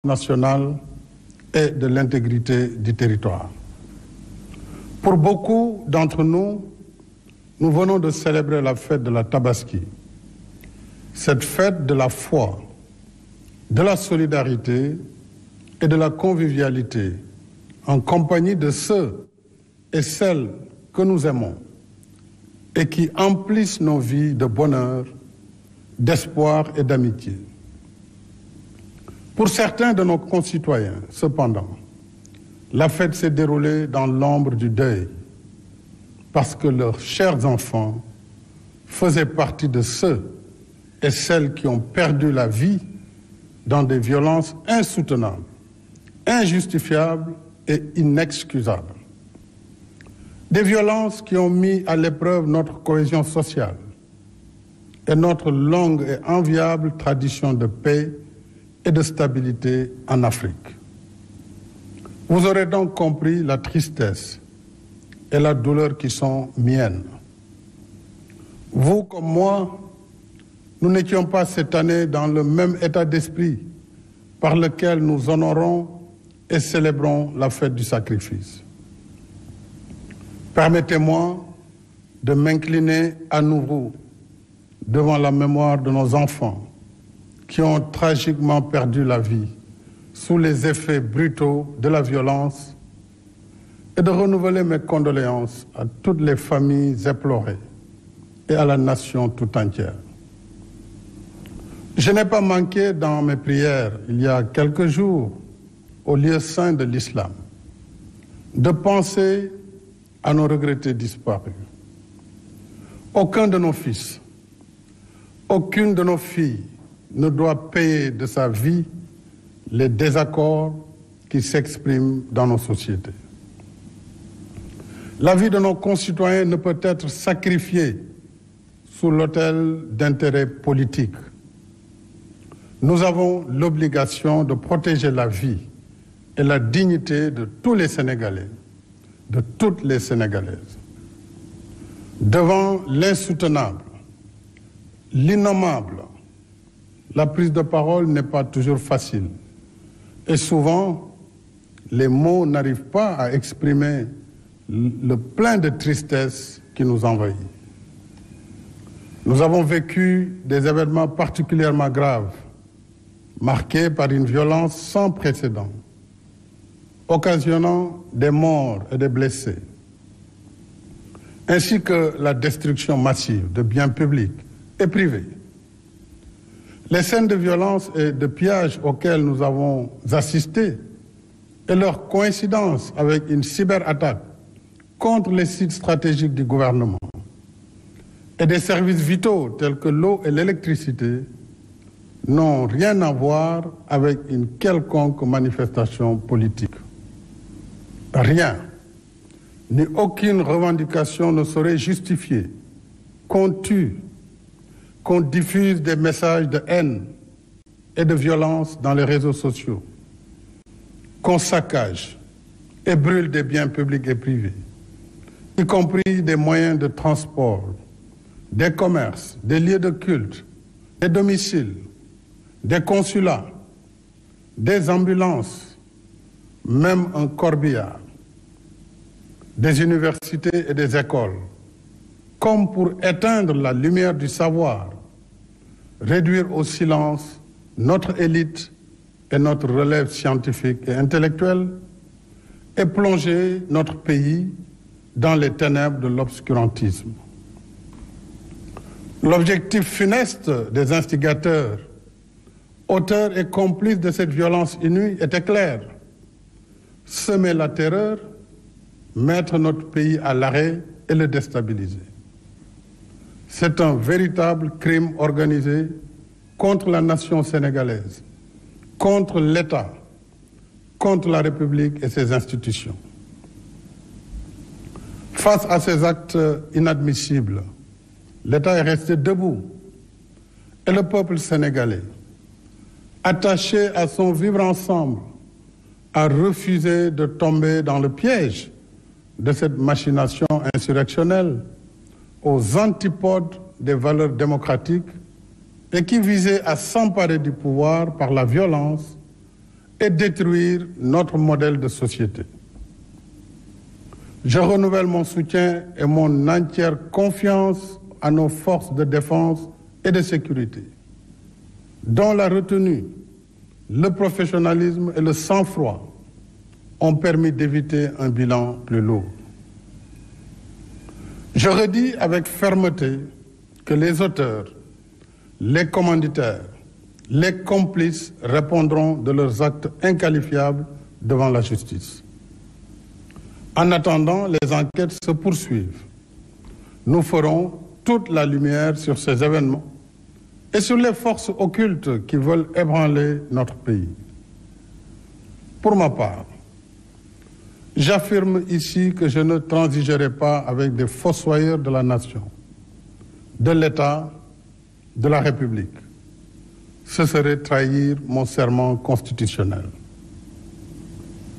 nationale et de l'intégrité du territoire. Pour beaucoup d'entre nous, nous venons de célébrer la fête de la Tabaski, cette fête de la foi, de la solidarité et de la convivialité en compagnie de ceux et celles que nous aimons et qui emplissent nos vies de bonheur, d'espoir et d'amitié. Pour certains de nos concitoyens, cependant, la fête s'est déroulée dans l'ombre du deuil parce que leurs chers enfants faisaient partie de ceux et celles qui ont perdu la vie dans des violences insoutenables, injustifiables et inexcusables. Des violences qui ont mis à l'épreuve notre cohésion sociale et notre longue et enviable tradition de paix et de stabilité en Afrique. Vous aurez donc compris la tristesse et la douleur qui sont miennes. Vous comme moi, nous n'étions pas cette année dans le même état d'esprit par lequel nous honorons et célébrons la fête du sacrifice. Permettez-moi de m'incliner à nouveau devant la mémoire de nos enfants qui ont tragiquement perdu la vie sous les effets brutaux de la violence et de renouveler mes condoléances à toutes les familles éplorées et à la nation tout entière. Je n'ai pas manqué dans mes prières, il y a quelques jours, au lieu saint de l'islam, de penser à nos regrettés disparus. Aucun de nos fils, aucune de nos filles ne doit payer de sa vie les désaccords qui s'expriment dans nos sociétés. La vie de nos concitoyens ne peut être sacrifiée sous l'autel d'intérêts politiques. Nous avons l'obligation de protéger la vie et la dignité de tous les Sénégalais, de toutes les Sénégalaises. Devant l'insoutenable, l'innommable, la prise de parole n'est pas toujours facile. Et souvent, les mots n'arrivent pas à exprimer le plein de tristesse qui nous envahit. Nous avons vécu des événements particulièrement graves, marqués par une violence sans précédent, occasionnant des morts et des blessés, ainsi que la destruction massive de biens publics et privés. Les scènes de violence et de pillage auxquelles nous avons assisté et leur coïncidence avec une cyberattaque contre les sites stratégiques du gouvernement et des services vitaux tels que l'eau et l'électricité n'ont rien à voir avec une quelconque manifestation politique. Rien, ni aucune revendication ne saurait justifier qu'on tue, qu'on diffuse des messages de haine et de violence dans les réseaux sociaux, qu'on saccage et brûle des biens publics et privés, y compris des moyens de transport, des commerces, des lieux de culte, des domiciles, des consulats, des ambulances, même un corbillard, des universités et des écoles, comme pour éteindre la lumière du savoir, réduire au silence notre élite et notre relève scientifique et intellectuelle, et plonger notre pays dans les ténèbres de l'obscurantisme. L'objectif funeste des instigateurs, auteurs et complices de cette violence inouïe était clair: semer la terreur, mettre notre pays à l'arrêt et le déstabiliser. C'est un véritable crime organisé contre la nation sénégalaise, contre l'État, contre la République et ses institutions. Face à ces actes inadmissibles, l'État est resté debout et le peuple sénégalais, attaché à son vivre ensemble, a refusé de tomber dans le piège de cette machination insurrectionnelle aux antipodes des valeurs démocratiques et qui visait à s'emparer du pouvoir par la violence et détruire notre modèle de société. Je renouvelle mon soutien et mon entière confiance à nos forces de défense et de sécurité, dont la retenue, le professionnalisme et le sang-froid ont permis d'éviter un bilan plus lourd. Je redis avec fermeté que les auteurs, les commanditaires, les complices répondront de leurs actes inqualifiables devant la justice. En attendant, les enquêtes se poursuivent. Nous ferons toute la lumière sur ces événements et sur les forces occultes qui veulent ébranler notre pays. Pour ma part, j'affirme ici que je ne transigerai pas avec des fossoyeurs de la nation, de l'État, de la République. Ce serait trahir mon serment constitutionnel.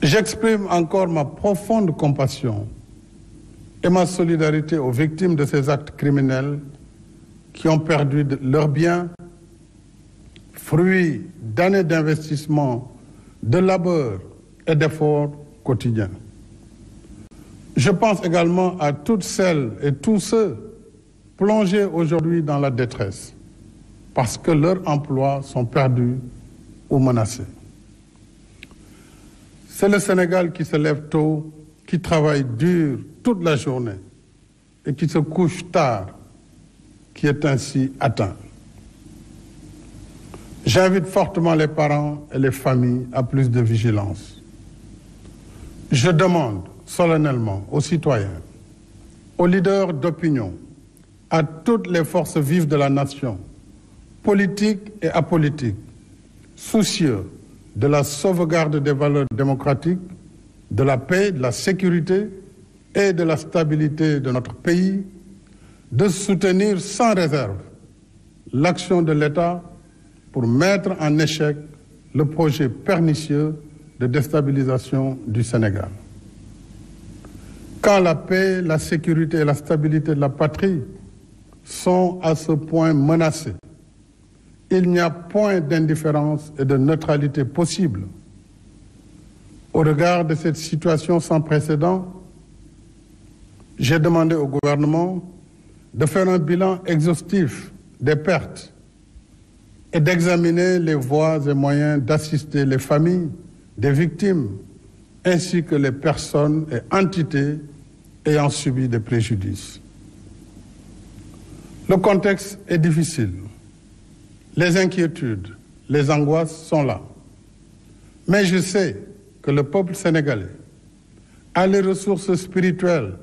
J'exprime encore ma profonde compassion et ma solidarité aux victimes de ces actes criminels qui ont perdu leurs biens, fruits d'années d'investissement, de labeur et d'efforts quotidiens. Je pense également à toutes celles et tous ceux plongés aujourd'hui dans la détresse parce que leurs emplois sont perdus ou menacés. C'est le Sénégal qui se lève tôt, qui travaille dur toute la journée et qui se couche tard, qui est ainsi atteint. J'invite fortement les parents et les familles à plus de vigilance. Je demande solennellement aux citoyens, aux leaders d'opinion, à toutes les forces vives de la nation, politiques et apolitiques, soucieux de la sauvegarde des valeurs démocratiques, de la paix, de la sécurité et de la stabilité de notre pays, de soutenir sans réserve l'action de l'État pour mettre en échec le projet pernicieux de déstabilisation du Sénégal. Quand la paix, la sécurité et la stabilité de la patrie sont à ce point menacées, il n'y a point d'indifférence et de neutralité possible. Au regard de cette situation sans précédent, j'ai demandé au gouvernement de faire un bilan exhaustif des pertes et d'examiner les voies et moyens d'assister les familles des victimes ainsi que les personnes et entités ayant subi des préjudices. Le contexte est difficile. Les inquiétudes, les angoisses sont là. Mais je sais que le peuple sénégalais a les ressources spirituelles,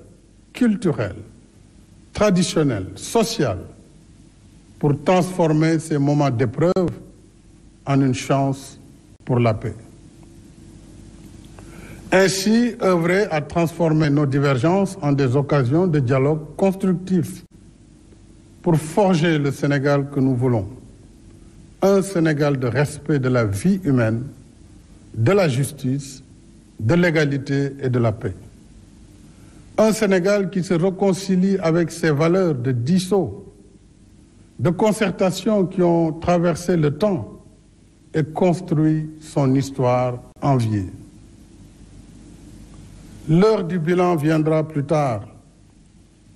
culturelles, traditionnelles, sociales pour transformer ces moments d'épreuve en une chance pour la paix. Ainsi, œuvrer à transformer nos divergences en des occasions de dialogue constructif pour forger le Sénégal que nous voulons. Un Sénégal de respect de la vie humaine, de la justice, de l'égalité et de la paix. Un Sénégal qui se réconcilie avec ses valeurs de dialogue, de concertation qui ont traversé le temps et construit son histoire enviée. L'heure du bilan viendra plus tard,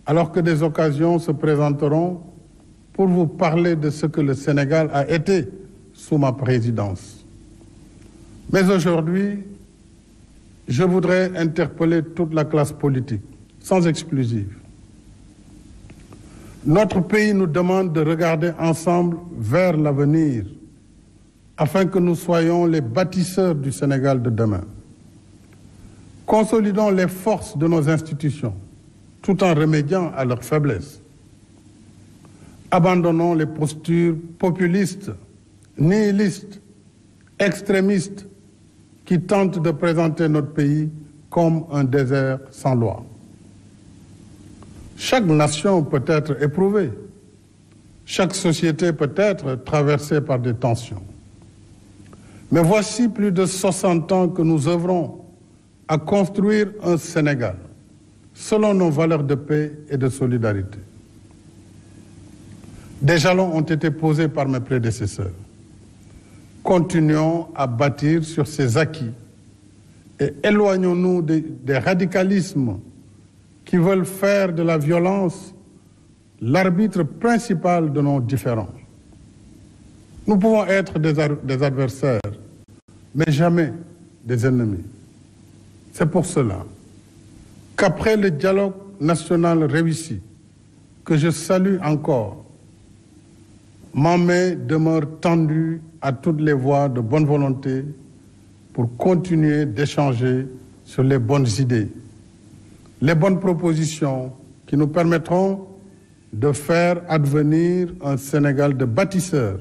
alors que des occasions se présenteront pour vous parler de ce que le Sénégal a été sous ma présidence. Mais aujourd'hui, je voudrais interpeller toute la classe politique, sans exclusive. Notre pays nous demande de regarder ensemble vers l'avenir, afin que nous soyons les bâtisseurs du Sénégal de demain. Consolidons les forces de nos institutions, tout en remédiant à leurs faiblesses. Abandonnons les postures populistes, nihilistes, extrémistes qui tentent de présenter notre pays comme un désert sans loi. Chaque nation peut être éprouvée, chaque société peut être traversée par des tensions. Mais voici plus de 60 ans que nous œuvrons à construire un Sénégal selon nos valeurs de paix et de solidarité. Des jalons ont été posés par mes prédécesseurs. continuons à bâtir sur ces acquis et éloignons-nous des radicalismes qui veulent faire de la violence l'arbitre principal de nos différends. Nous pouvons être des adversaires, mais jamais des ennemis. C'est pour cela qu'après le dialogue national réussi, que je salue encore, ma main demeure tendue à toutes les voies de bonne volonté pour continuer d'échanger sur les bonnes idées, les bonnes propositions qui nous permettront de faire advenir un Sénégal de bâtisseurs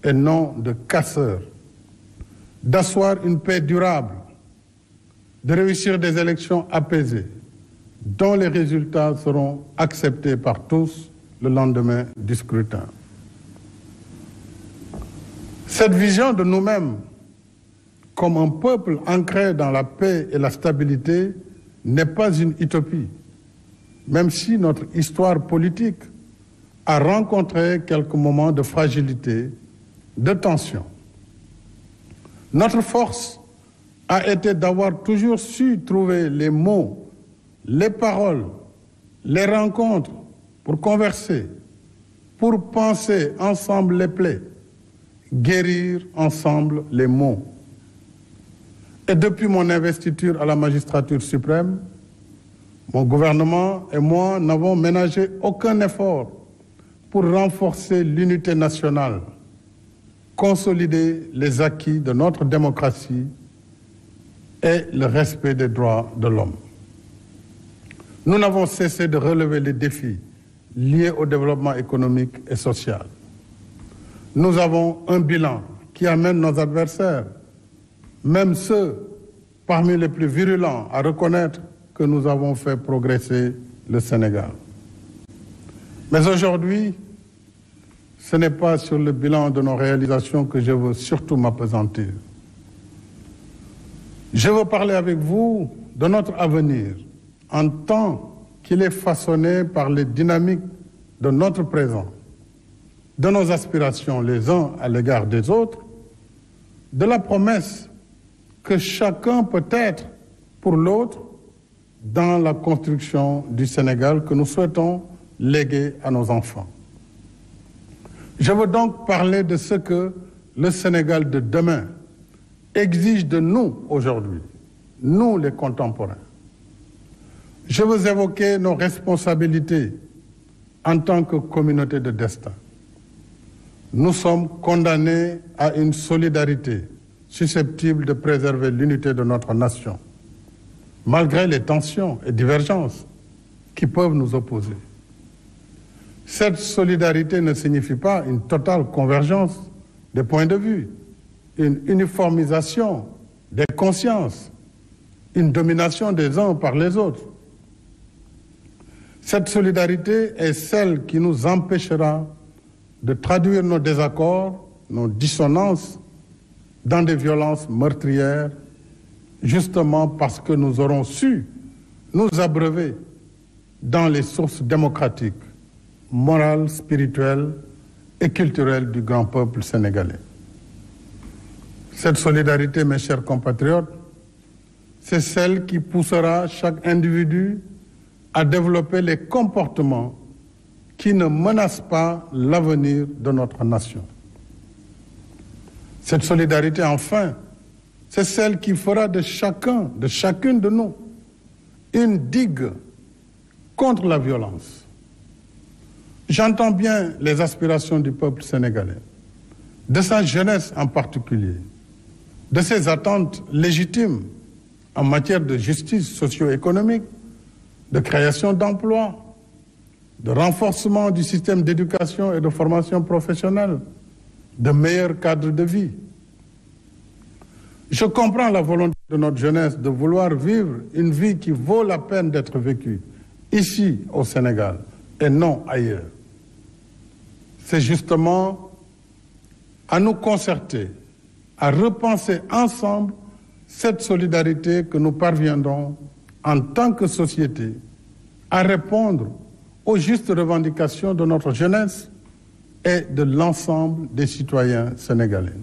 et non de casseurs, d'asseoir une paix durable, de réussir des élections apaisées, dont les résultats seront acceptés par tous le lendemain du scrutin. Cette vision de nous-mêmes comme un peuple ancré dans la paix et la stabilité n'est pas une utopie, même si notre histoire politique a rencontré quelques moments de fragilité, de tension. Notre force a été d'avoir toujours su trouver les mots, les paroles, les rencontres pour converser, pour penser ensemble les plaies, guérir ensemble les maux. Et depuis mon investiture à la magistrature suprême, mon gouvernement et moi n'avons ménagé aucun effort pour renforcer l'unité nationale, consolider les acquis de notre démocratie et le respect des droits de l'homme. Nous n'avons cessé de relever les défis liés au développement économique et social. Nous avons un bilan qui amène nos adversaires, même ceux parmi les plus virulents, à reconnaître que nous avons fait progresser le Sénégal. Mais aujourd'hui, ce n'est pas sur le bilan de nos réalisations que je veux surtout m'appesantir. Je veux parler avec vous de notre avenir en tant qu'il est façonné par les dynamiques de notre présent, de nos aspirations les uns à l'égard des autres, de la promesse que chacun peut être pour l'autre dans la construction du Sénégal que nous souhaitons léguer à nos enfants. Je veux donc parler de ce que le Sénégal de demain exige de nous aujourd'hui, nous les contemporains. Je veux évoquer nos responsabilités en tant que communauté de destin. Nous sommes condamnés à une solidarité susceptible de préserver l'unité de notre nation, malgré les tensions et divergences qui peuvent nous opposer. Cette solidarité ne signifie pas une totale convergence des points de vue, une uniformisation des consciences, une domination des uns par les autres. Cette solidarité est celle qui nous empêchera de traduire nos désaccords, nos dissonances dans des violences meurtrières, justement parce que nous aurons su nous abreuver dans les sources démocratiques, morales, spirituelles et culturelles du grand peuple sénégalais. Cette solidarité, mes chers compatriotes, c'est celle qui poussera chaque individu à développer les comportements qui ne menacent pas l'avenir de notre nation. Cette solidarité, enfin, c'est celle qui fera de chacun, de chacune de nous, une digue contre la violence. J'entends bien les aspirations du peuple sénégalais, de sa jeunesse en particulier, de ses attentes légitimes en matière de justice socio-économique, de création d'emplois, de renforcement du système d'éducation et de formation professionnelle, de meilleurs cadres de vie. Je comprends la volonté de notre jeunesse de vouloir vivre une vie qui vaut la peine d'être vécue ici au Sénégal et non ailleurs. C'est justement à nous concerter, à repenser ensemble cette solidarité que nous parviendrons en tant que société à répondre aux justes revendications de notre jeunesse et de l'ensemble des citoyens sénégalais.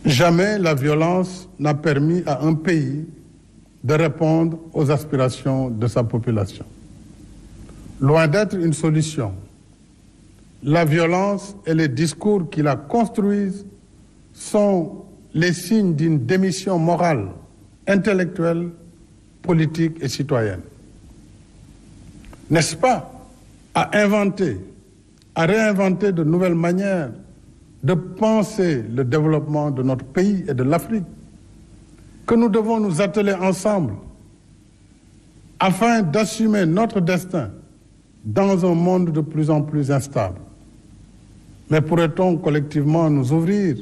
Jamais la violence n'a permis à un pays de répondre aux aspirations de sa population. Loin d'être une solution, la violence et les discours qui la construisent sont les signes d'une démission morale, intellectuelle, politique et citoyenne. N'est-ce pas à réinventer de nouvelles manières de penser le développement de notre pays et de l'Afrique que nous devons nous atteler ensemble afin d'assumer notre destin dans un monde de plus en plus instable. Mais pourrait-on collectivement nous ouvrir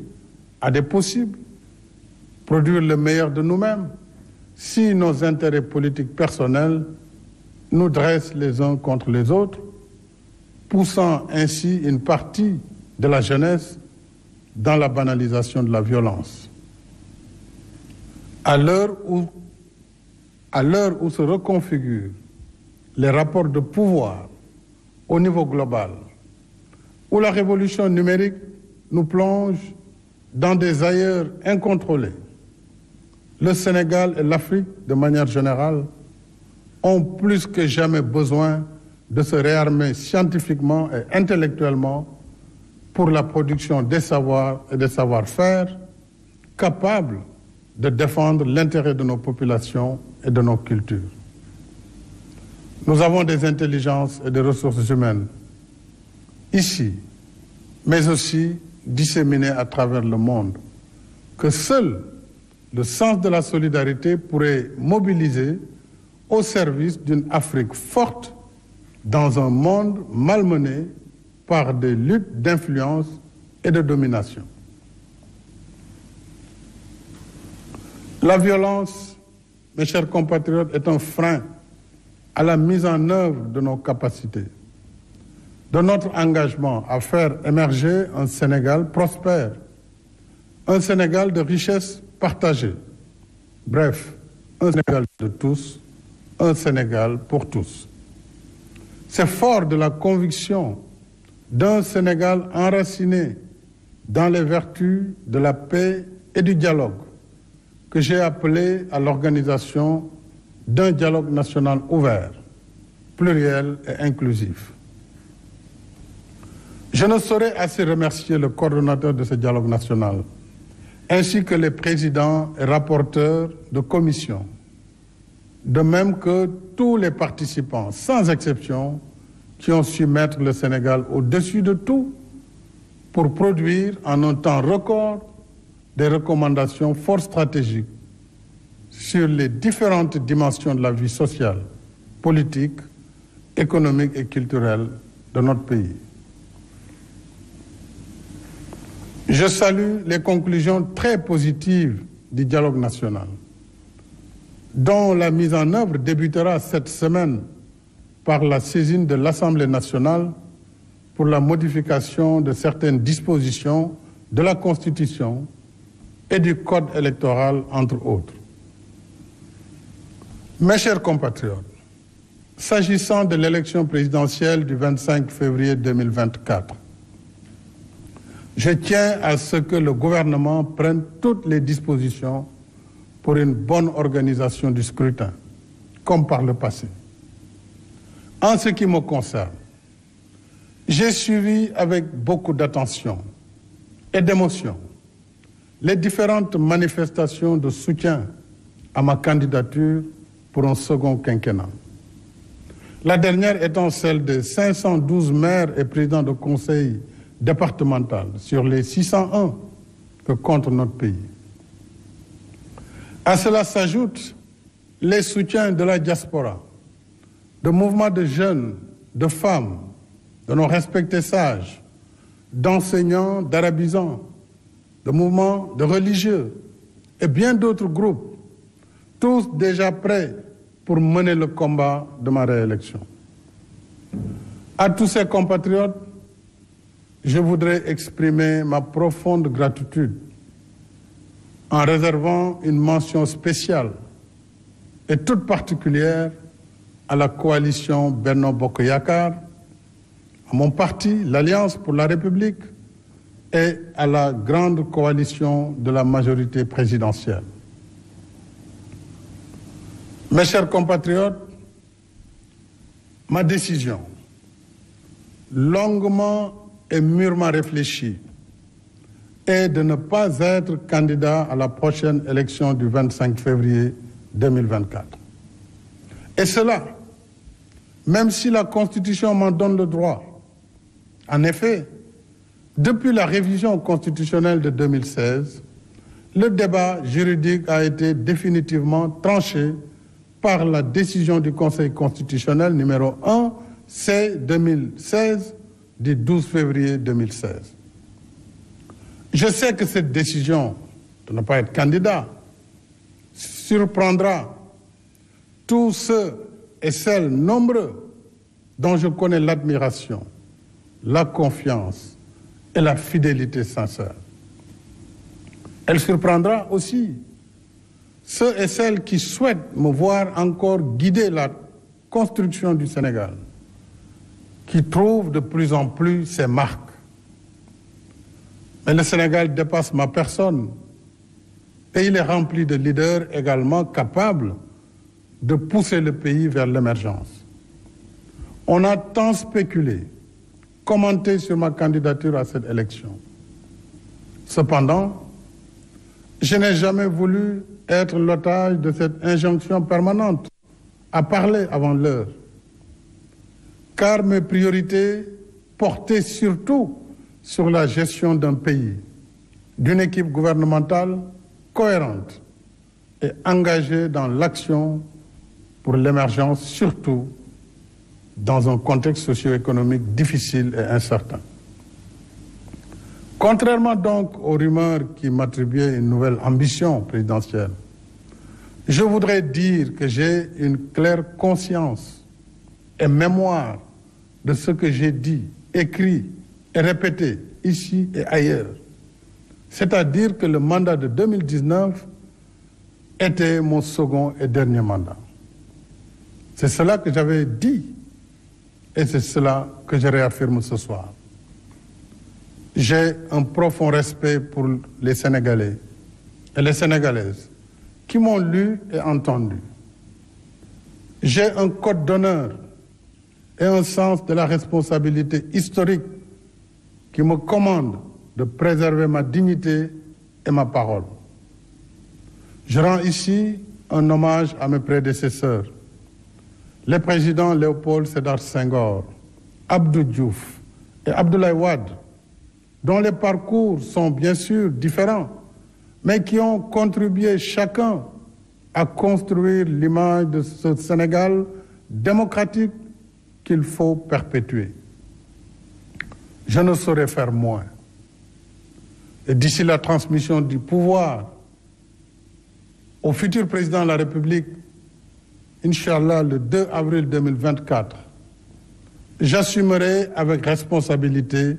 à des possibles, produire le meilleur de nous-mêmes, si nos intérêts politiques personnels nous dressent les uns contre les autres, poussant ainsi une partie de la jeunesse dans la banalisation de la violence. À l'heure où se reconfigurent les rapports de pouvoir au niveau global, où la révolution numérique nous plonge dans des ailleurs incontrôlés, le Sénégal et l'Afrique, de manière générale, ont plus que jamais besoin de se réarmer scientifiquement et intellectuellement pour la production des savoirs et des savoir-faire capables de défendre l'intérêt de nos populations et de nos cultures. Nous avons des intelligences et des ressources humaines ici, mais aussi disséminées à travers le monde, que seul le sens de la solidarité pourrait mobiliser au service d'une Afrique forte dans un monde malmené par des luttes d'influence et de domination. La violence, mes chers compatriotes, est un frein à la mise en œuvre de nos capacités, de notre engagement à faire émerger un Sénégal prospère, un Sénégal de richesse partagée. Bref, un Sénégal de tous, un Sénégal pour tous. C'est fort de la conviction d'un Sénégal enraciné dans les vertus de la paix et du dialogue que j'ai appelé à l'organisation d'un dialogue national ouvert, pluriel et inclusif. Je ne saurais assez remercier le coordonnateur de ce dialogue national, ainsi que les présidents et rapporteurs de commission, de même que tous les participants, sans exception, qui ont su mettre le Sénégal au-dessus de tout pour produire en un temps record des recommandations fort stratégiques sur les différentes dimensions de la vie sociale, politique, économique et culturelle de notre pays. Je salue les conclusions très positives du dialogue national, dont la mise en œuvre débutera cette semaine par la saisine de l'Assemblée nationale pour la modification de certaines dispositions de la Constitution et du Code électoral, entre autres. Mes chers compatriotes, s'agissant de l'élection présidentielle du 25 février 2024, je tiens à ce que le gouvernement prenne toutes les dispositions pour une bonne organisation du scrutin, comme par le passé. En ce qui me concerne, j'ai suivi avec beaucoup d'attention et d'émotion les différentes manifestations de soutien à ma candidature pour un second quinquennat. La dernière étant celle des 512 maires et présidents de conseil départemental sur les 601 que compte notre pays. À cela s'ajoutent les soutiens de la diaspora, de mouvements de jeunes, de femmes, de nos respectés sages, d'enseignants, d'arabisants, de mouvements de religieux et bien d'autres groupes, tous déjà prêts pour mener le combat de ma réélection. À tous ces compatriotes, je voudrais exprimer ma profonde gratitude en réservant une mention spéciale et toute particulière à la coalition Benno Bokk Yakaar, à mon parti, l'Alliance pour la République, et à la grande coalition de la majorité présidentielle. Mes chers compatriotes, ma décision, longuement et mûrement réfléchie, est de ne pas être candidat à la prochaine élection du 25 février 2024. Et cela, même si la Constitution m'en donne le droit. En effet, depuis la révision constitutionnelle de 2016, le débat juridique a été définitivement tranché par la décision du Conseil constitutionnel numéro 1 C-2016 du 12 février 2016. Je sais que cette décision de ne pas être candidat surprendra tous ceux et celles nombreux dont je connais l'admiration, la confiance et la fidélité sincère. Elle surprendra aussi ceux et celles qui souhaitent me voir encore guider la construction du Sénégal, qui trouvent de plus en plus ses marques. Mais le Sénégal dépasse ma personne et il est rempli de leaders également capables de pousser le pays vers l'émergence. On a tant spéculé, commenté sur ma candidature à cette élection. Cependant, je n'ai jamais voulu être l'otage de cette injonction permanente à parler avant l'heure, car mes priorités portaient surtout sur la gestion d'un pays, d'une équipe gouvernementale cohérente et engagée dans l'action pour l'émergence, surtout dans un contexte socio-économique difficile et incertain. Contrairement donc aux rumeurs qui m'attribuaient une nouvelle ambition présidentielle, je voudrais dire que j'ai une claire conscience et mémoire de ce que j'ai dit, écrit et répété ici et ailleurs. C'est-à-dire que le mandat de 2019 était mon second et dernier mandat. C'est cela que j'avais dit et c'est cela que je réaffirme ce soir. J'ai un profond respect pour les Sénégalais et les Sénégalaises qui m'ont lu et entendu. J'ai un code d'honneur et un sens de la responsabilité historique qui me commande de préserver ma dignité et ma parole. Je rends ici un hommage à mes prédécesseurs, les présidents Léopold Sédar Senghor, Abdou Diouf et Abdoulaye Wade, dont les parcours sont bien sûr différents, mais qui ont contribué chacun à construire l'image de ce Sénégal démocratique qu'il faut perpétuer. Je ne saurais faire moins. Et d'ici la transmission du pouvoir au futur président de la République, Inch'Allah, le 2 avril 2024, j'assumerai avec responsabilité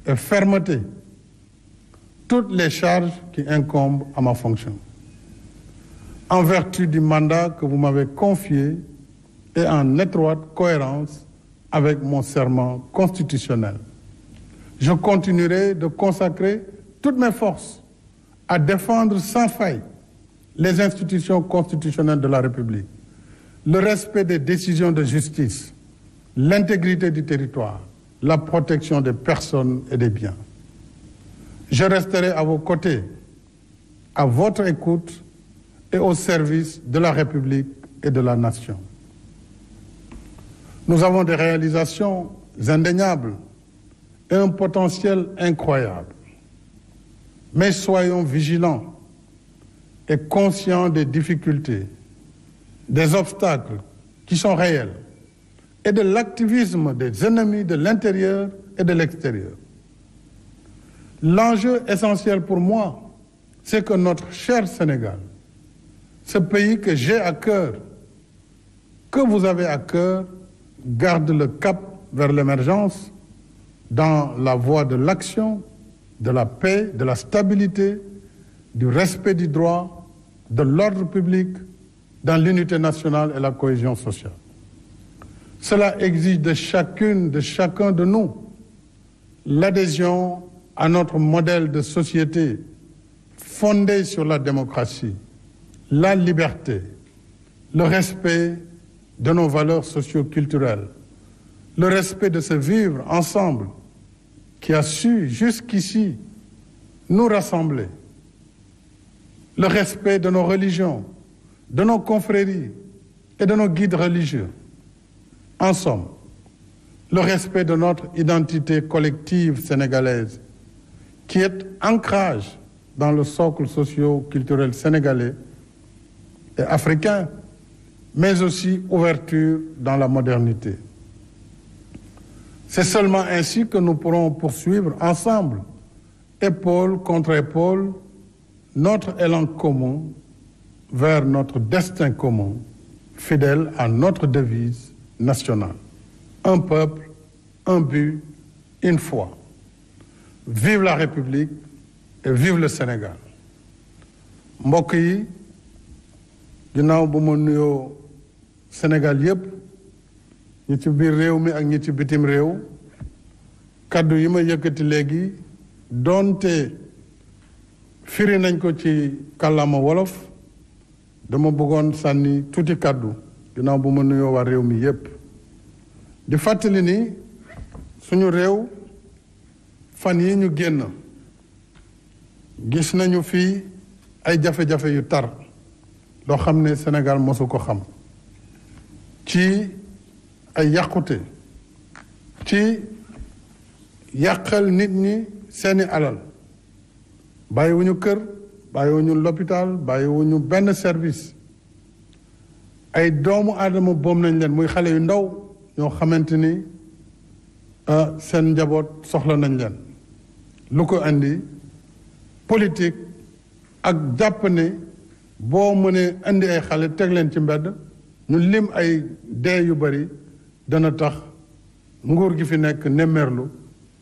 et fermeté toutes les charges qui incombent à ma fonction. En vertu du mandat que vous m'avez confié et en étroite cohérence avec mon serment constitutionnel, je continuerai de consacrer toutes mes forces à défendre sans faille les institutions constitutionnelles de la République, le respect des décisions de justice, l'intégrité du territoire, la protection des personnes et des biens. Je resterai à vos côtés, à votre écoute et au service de la République et de la nation. Nous avons des réalisations indéniables et un potentiel incroyable. Mais soyons vigilants et conscients des difficultés, des obstacles qui sont réels et de l'activisme des ennemis de l'intérieur et de l'extérieur. L'enjeu essentiel pour moi, c'est que notre cher Sénégal, ce pays que j'ai à cœur, que vous avez à cœur, garde le cap vers l'émergence dans la voie de l'action, de la paix, de la stabilité, du respect du droit, de l'ordre public, dans l'unité nationale et la cohésion sociale. Cela exige de chacune, de chacun de nous, l'adhésion à notre modèle de société fondé sur la démocratie, la liberté, le respect de nos valeurs socio-culturelles, le respect de ce vivre ensemble qui a su jusqu'ici nous rassembler, le respect de nos religions, de nos confréries et de nos guides religieux. En somme, le respect de notre identité collective sénégalaise, qui est ancrage dans le socle socio-culturel sénégalais et africain, mais aussi ouverture dans la modernité. C'est seulement ainsi que nous pourrons poursuivre ensemble, épaule contre épaule, notre élan commun vers notre destin commun, fidèle à notre devise nationale. Un peuple, un but, une foi. Vive la République et vive le Sénégal. mbokk yi ginnaaw bu ma nuyoo Sénégal yépp ñi ci biir réew mi ak ñi ci bitim réew kaddu yi ma yëkkati léegi doonte firi nañ ko ci kàllaama wolof dama bëggoon sànni tuuti kaddu ginnaaw bu ma nuyoo waa réew mi yépp di fàttali ni suñu réew fan yi ñu génn gis nañu fii ay jafe-jafe yu tar loo xam ne Sénégal mosu ko xam ci ay yàqute ci yàqal nit ñi seeni alal bàyyiwuñu kër bàyyiwuñu l'hôpital bàyyiwuñu benn service ay doomu aadama boom nañ leen muy xale yu ndaw ñoo xamante ni seen njaboot soxla nañ leen lu ko andi politique ak jàpp ne boo mënee andi ay xale teg leen ci mbedd ñu lim ay dee yu bari dana tax nguur gi fi nekk nemmerlu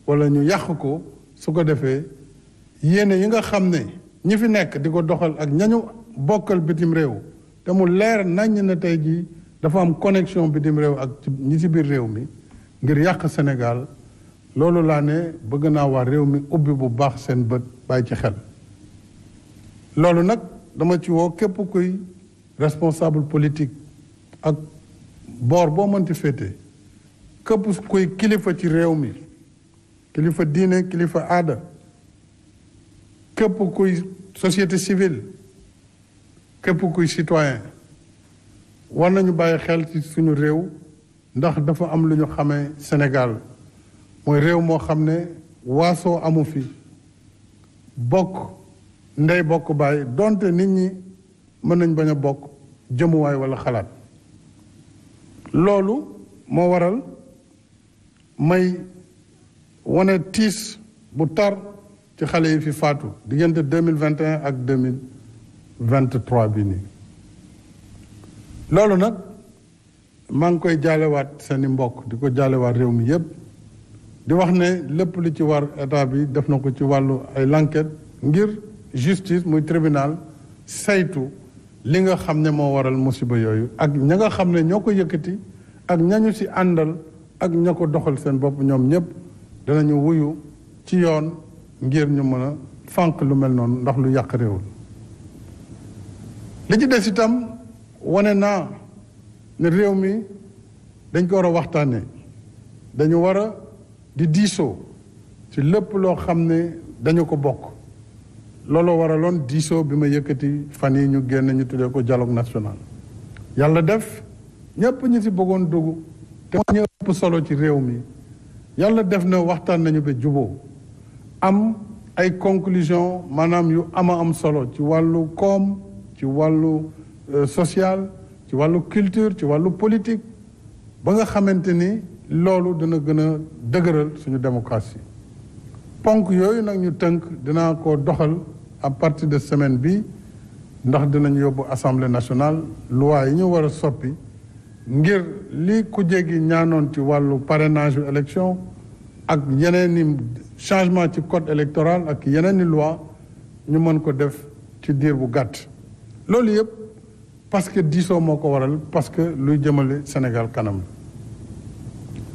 wala ñu yàq ko su ko defee yéene yi nga xam ne ñi fi nekk di ko doxal ak ñañu bokkal bitim réew te mu leer nañ na tey jii dafa am connexion bitim réew ak ñi ci biir réew mi ngir yàq Sénégal loolu laa ne bëgg naa waa réew mi ubbi bu baax seen bët bàyyi ci xel loolu nag dama ci woo képp kuy responsable politique ak boor boo mënti féete képp kuy kilifa ci réew mi kilifa diine kilifa aada képp kuy société civile képp kuy citoyen war nañu bàyyi xel ci suñu réew ndax dafa am lu ñu xamee Sénégal mooy réew moo xam ne waasoo amu fi bokk ndey bokk baay donte nit ñi mën nañ bañ a bokk jëmuwaay walla xalaat loolu moo waral may wane tiis bu tar ci xale yi fi faatu diggante 2021 ak 2023 bi nii loolu nag maa ngi koy jaalewaat seeni mbokk di ko jaalewaat réew mi yépp di wax ne lépp lu ci war état bi def na ko ci wàllu ay l'enquête ngir justice muy tribunal saytu li nga xam ne moo waral musiba yooyu ak ña nga xam ne ñoo ko yëkkati ak ñañu ci àndal ak ña ko doxal seen bopp ñoom ñépp danañu wuyu ci yoon ngir ñu mën a fànq lu mel noonu ndax lu yàq réew li ci des itam wane naa ne réew mi dañ ko war a waxtaanee dañu war a di diisoo ci lépp loo xam ne dañu ko bokk looloo waraloon diisoo bi ma yëkkati fan yi ñu génn ñu tuddee ko dialogue national yàlla def ñëpp ñi ci bëggoon dugg te ñu ëpp solo ci réew mi yàlla def na waxtaan nañu ba juboo am ay conclusion maanaam yu am solo ci wàllu koom ci wàllu social ci wàllu culture ci wàllu politique ba nga xamante ni loolu dina gën a dëgëral suñu démocratie ponk yooyu nag ñu tënk dinaa ko doxal à partir de semaine bi ndax dinañ yóbbu assemblée nationale loi yi ñu war a soppi ngir li ku jéggi ñaanoon ci wàllu parrainage yu élection ak yeneen i changement ci code électoral ak yeneen i loi ñu mën ko def ci diir bu gàtt loolu yëpp parce que diisoo moo ko waral parce que luy jëmale Sénégal kanam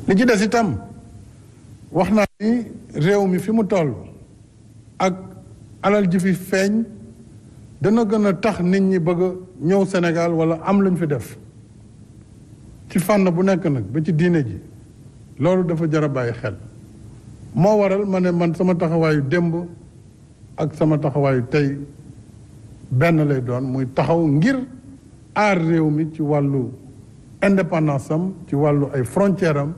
li ci des itam wax naa ni réew mi fi mu toll ak alal ji fi feeñ dana gën a tax nit ñi bëgg a ñëw Sénégal wala am luñ fi def ci fànn bu nekk nag ba ci diine ji loolu dafa jar a bàyyi xel moo waral ma ne man sama taxawaayu démb ak sama taxawaayu tey benn lay doon muy taxaw ngir aar réew mi ci wàllu indépendance am ci wàllu ay frontière am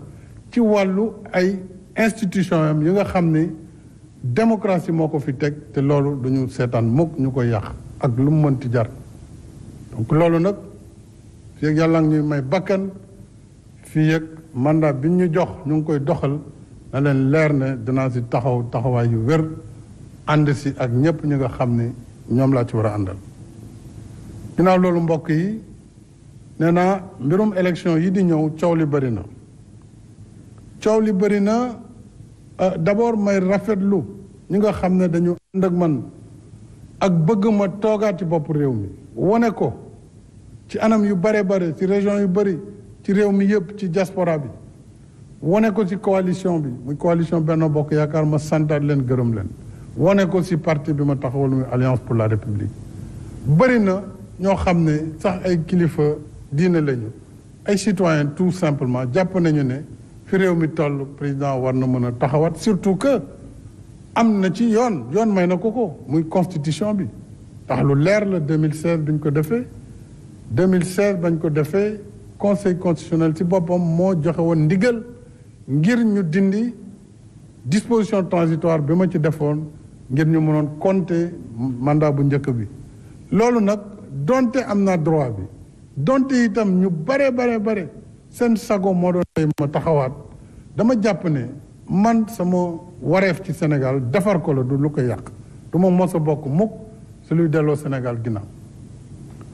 ci wàllu ay institution am yi nga xam ni démocratie moo ko fi teg te loolu duñu seetaan mukk ñu koy yàq ak lu mu mënti jar donc loolu nag fii ak yàlla ñuy may bakkan fii ak mandat bi ñu jox ñu ngi koy doxal na leen leer ne dinaa si taxawaay yu wér ànd si ak ñëpp ñi nga xam ni ñoom laa ci war a àndal ginnaaw loolu mbokk yi nee naa mbirum élection yi di ñëw coow li bëri na d'abord may rafetlu ñi nga xam ne dañu ànd ak man ak bëgg ma toogaat ci bopp réew mi wane ko ci anam yu bare ci région yu bëri ci réew mi yëpp ci diaspora bi wane ko ci coalition bi muy coalition Benno Bokk Yaakaar ma santaat leen gërëm leen wane ko ci parti bi ma taxawal muy Alliance pour la République bëri na ñoo xam ne sax ay kilifa diine lañu ay citoyens tout simplement jàpp nañu ne fi réew mi toll président war na mën a taxawaat surtout que am na ci yoon may na ko muy constitution bi ndax lu leer la 2016 duñ ko defee 2016 bañ ko defee conseil constitutionnel ci boppam moo joxe woon ndigal ngir ñu dindi disposition transitoire bi ma ci defoon ngir ñu mënoon compter mandat bu njëkk bi loolu nag donte am naa droit bi donte itam ñu bare seen sago moo doon ma taxawaat dama jàpp ne man sama wareef ci Sénégal defar ko la du lu ko yàq du ma mos a bokk mukk su luy delloo Sénégal ginnaaw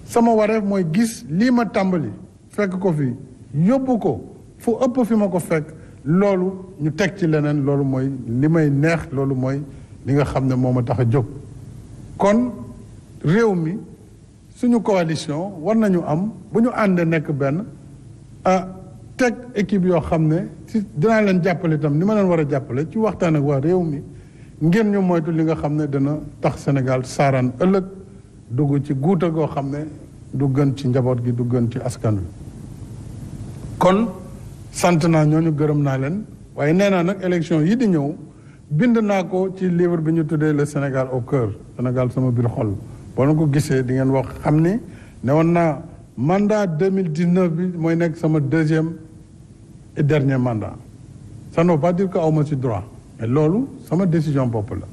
sama wareef mooy gis lii ma tàmbali fekk ko fi yóbbu ko fu ëpp fi ma ko fekk loolu ñu teg ci leneen loolu mooy li may neex loolu mooy li nga xam ne moo ma tax a jóg kon réew mi suñu coalition war nañu am bu ñu àndee nekk benn teg équipe yoo xam ne si dinaa leen jàppale itam ni ma leen war a jàppale ci waxtaan ak waa réew mi ngeen ñu moytu li nga xam ne dana tax Sénégal saaraan ëllëg dugg ci guuta goo xam ne du gën ci njaboot gi du gën ci askan wi kon sant naa ñooñu gërëm naa leen waaye nee naa nag élection yi di ñëw bind naa ko ci livre bi ñu tuddee le Sénégal au cœur Sénégal sama biir xol boo na ko gisee di ngeen wax xam ni ne woon naa mandat 2019 bi mooy nekk sama deuxième et dernier mandat ça ne veut pas dire que awma ci droit mais loolu sama décision bopp la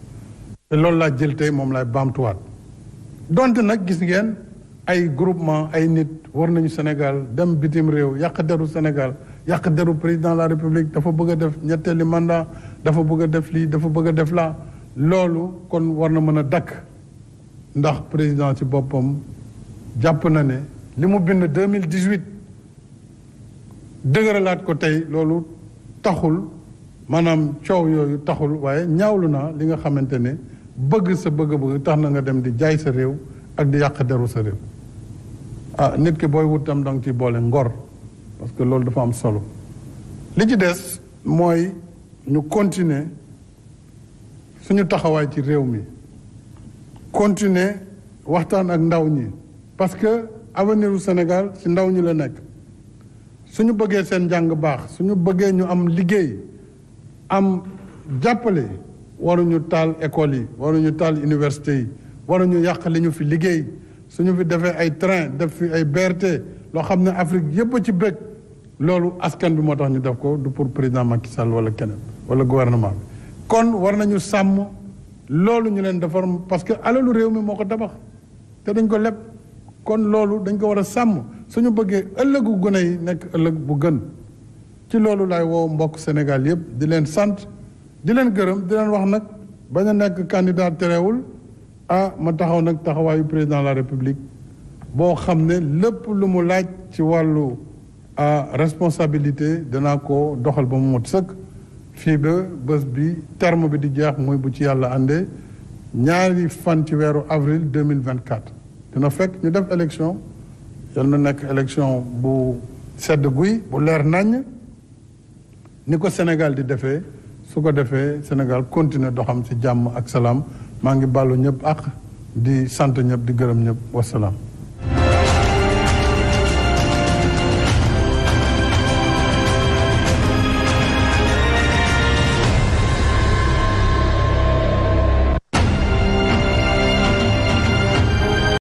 te loolu laa jël tey moom laay baamtuwaat donte nag gis ngeen ay groupement ay nit war nañu Sénégal dem bitim réew yàq deru Sénégal yàq deru président de la République dafa bëgg a def ñetteeli mandat dafa bëgg a def lii dafa bëgg a def laa loolu kon war na mën a dakk ndax président ci boppam jàpp na ne li mu bind 2018 dëgëralaat ko tey loolu taxul maanaam coow yooyu taxul waaye ñaawlu naa li nga xamante ne bëgg sa bëgg-bëgg tax na nga dem di jaay sa réew ak di yàq deru sa réew nit ki booy wut tam danga ci boole ngor parce que loolu dafa am solo li ci des mooy ñu continuer suñu taxawaay ci réew mi continuer waxtaan ak ndaw ñi parce que avenir u Sénégal ci ndaw ñi la nekk suñu bëggee seen njàng baax suñu bëggee ñu am liggéey am jàppale waruñu taal école yi waruñu taal université yi waruñu yàq li ñu fi liggéey suñu fi defee ay train def fi ay BRT loo xam ne Afrique yëpp a ci bëgg loolu askan bi moo tax ñu def ko du pour président Macky Sall wala keneen wala gouvernement bi kon war nañu sàmm loolu ñu leen defar parce que alalu réew mi moo ko tabax te dañ ko leb kon loolu dañ ko war a sàmm suñu bëggee ëllëgu gone yi nekk ëllëg bu gën ci loolu laay woo mbokk Sénégal yëpp di leen sant di leen gërëm di leen wax nag bañ a nekk candidat terewul ma taxaw nag taxawaayu président de la République boo xam ne lépp lu mu laaj ci wàllu responsabilité danaa ko doxal ba mu mot sëkk fii ba bés bi terme bi di jeex mooy bu ci yàlla àndee ñaari fan ci weeru avril 2024 dina fekk ñu def élection yal na nekk élection bu sedd guy bu leer naññ ni ko Sénégal di defee su ko defee Sénégal continuer doxam ci jàmm ak salaam maa ngi baalu ñëpp ak di sant ñëpp di gërëm ñëpp wasalaam.